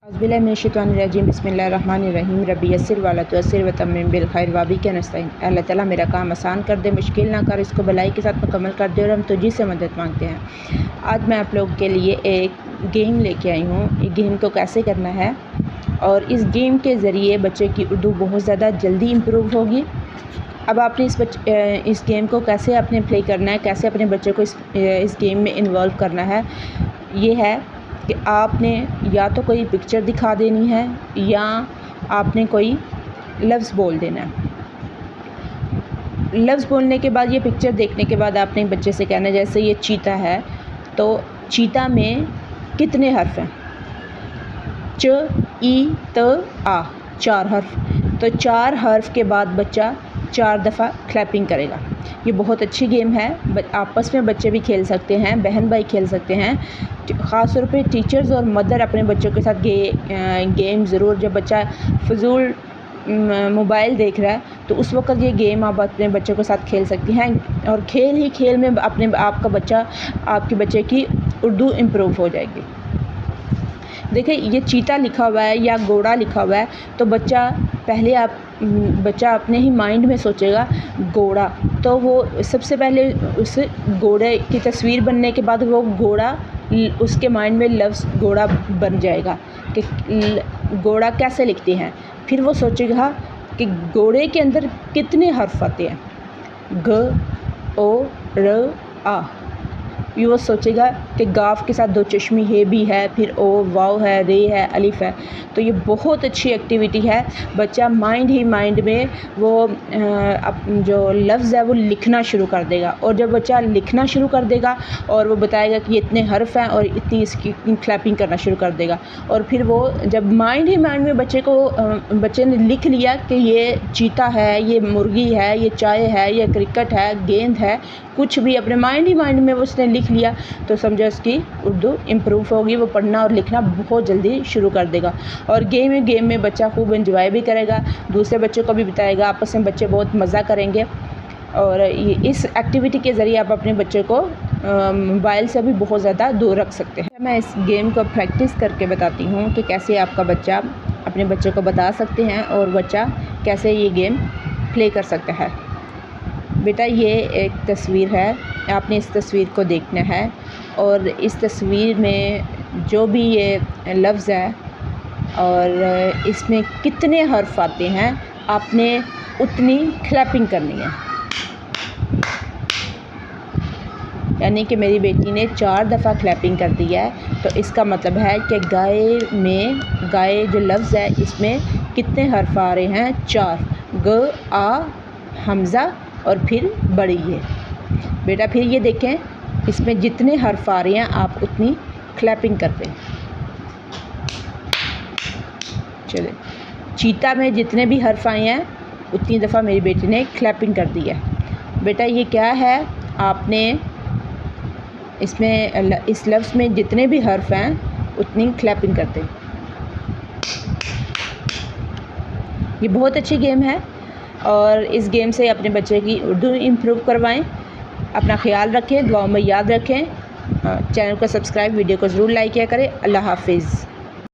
औज़ुबिल्लाहिमिनश्शैतानिर्रजीम बिस्मिल्लाहिर्रहमानिर्रहीम रब्बी यस्सिर वला तुअस्सिर व तम्मिम बिल खैर व बिका नस्तईन। अल्लाह ताला मेरा काम आसान कर दे, मुश्किल ना कर, इसको भलाई के साथ मुकम्मल कर दे और हम तुझी से मदद मांगते हैं। आज मैं आप लोगों के लिए एक गेम लेके आई हूँ। ये गेम को कैसे करना है और इस गेम के ज़रिए बच्चे की उर्दू बहुत ज़्यादा जल्दी इम्प्रूव होगी। अब आपने इस गेम को कैसे आपने प्ले करना है, कैसे अपने बच्चे को इस गेम में इन्वॉल्व करना है, ये है कि आपने या तो कोई पिक्चर दिखा देनी है या आपने कोई लफ्ज़ बोल देना है। लफ्ज़ बोलने के बाद, ये पिक्चर देखने के बाद आपने बच्चे से कहना है, जैसे ये चीता है तो चीता में कितने हर्फ हैं? च, ई, त, आ, 4 हर्फ। तो 4 हर्फ के बाद बच्चा 4 दफ़ा क्लैपिंग करेगा। ये बहुत अच्छी गेम है, आपस में बच्चे भी खेल सकते हैं, बहन भाई खेल सकते हैं। ख़ास तौर पे टीचर्स और मदर अपने बच्चों के साथ गेम ज़रूर, जब बच्चा फ़िज़ूल मोबाइल देख रहा है तो उस वक़्त ये गेम आप अपने बच्चों के साथ खेल सकती हैं और खेल ही खेल में आपके बच्चे की उर्दू इम्प्रूव हो जाएगी। देखिए, ये चीता लिखा हुआ है या घोड़ा लिखा हुआ है तो बच्चा अपने ही माइंड में सोचेगा घोड़ा, तो वो सबसे पहले उस घोड़े की तस्वीर बनने के बाद वो घोड़ा उसके माइंड में लफ्ज़ घोड़ा बन जाएगा कि घोड़ा कैसे लिखते हैं। फिर वो सोचेगा कि घोड़े के अंदर कितने हर्फ आते हैं, घ, ओ, र, आ। ये वो सोचेगा कि गाफ के साथ 2 चश्मी है भी है, फिर ओ, वाव है, रे है, अलिफ है। तो ये बहुत अच्छी एक्टिविटी है। बच्चा माइंड ही माइंड में वो जो लफ्ज़ है वो लिखना शुरू कर देगा और जब बच्चा लिखना शुरू कर देगा और वो बताएगा कि ये इतने हर्फ हैं और इतनी इसकी क्लैपिंग करना शुरू कर देगा। और फिर वो जब माइंड ही माइंड में बच्चे ने लिख लिया कि ये चीता है, ये मुर्गी है, ये चाय है, ये क्रिकेट है, गेंद है, कुछ भी अपने माइंड ही माइंड में उसने लिख लिया तो समझो उसकी उर्दू इम्प्रूव होगी। वो पढ़ना और लिखना बहुत जल्दी शुरू कर देगा और गेम में बच्चा खूब एंजॉय भी करेगा, दूसरे बच्चों को भी बताएगा, आपस में बच्चे बहुत मज़ा करेंगे। और इस एक्टिविटी के ज़रिए आप अपने बच्चे को मोबाइल से भी बहुत ज़्यादा दूर रख सकते हैं। मैं इस गेम को प्रैक्टिस करके बताती हूँ कि कैसे आपका बच्चा अपने बच्चे को बता सकते हैं और बच्चा कैसे ये गेम प्ले कर सकता है। बेटा, ये एक तस्वीर है, आपने इस तस्वीर को देखना है और इस तस्वीर में जो भी ये लफ्ज़ है और इसमें कितने हर्फ आते हैं, आपने उतनी क्लैपिंग करनी है। यानी कि मेरी बेटी ने 4 दफ़ा क्लैपिंग कर दिया है, तो इसका मतलब है कि गाय जो लफ्ज़ है इसमें कितने हर्फ आ रहे हैं? 4, ग, आ, हमज़ा और फिर बड़ी ये। बेटा, फिर ये देखें, इसमें जितने हर्फ आ रहे हैं आप उतनी क्लैपिंग करते हैं। चलिए, चीता में जितने भी हर्फ आए हैं उतनी दफ़ा मेरी बेटी ने क्लैपिंग कर दी है। बेटा, ये क्या है? आपने इस लफ्ज़ में जितने भी हर्फ हैं उतनी क्लैपिंग करते हैं। ये बहुत अच्छी गेम है और इस गेम से अपने बच्चे की उर्दू इम्प्रूव करवाएं। अपना ख्याल रखें, दुआओं में याद रखें। चैनल को सब्सक्राइब, वीडियो को ज़रूर लाइक किया करें। अल्लाह हाफ़िज़।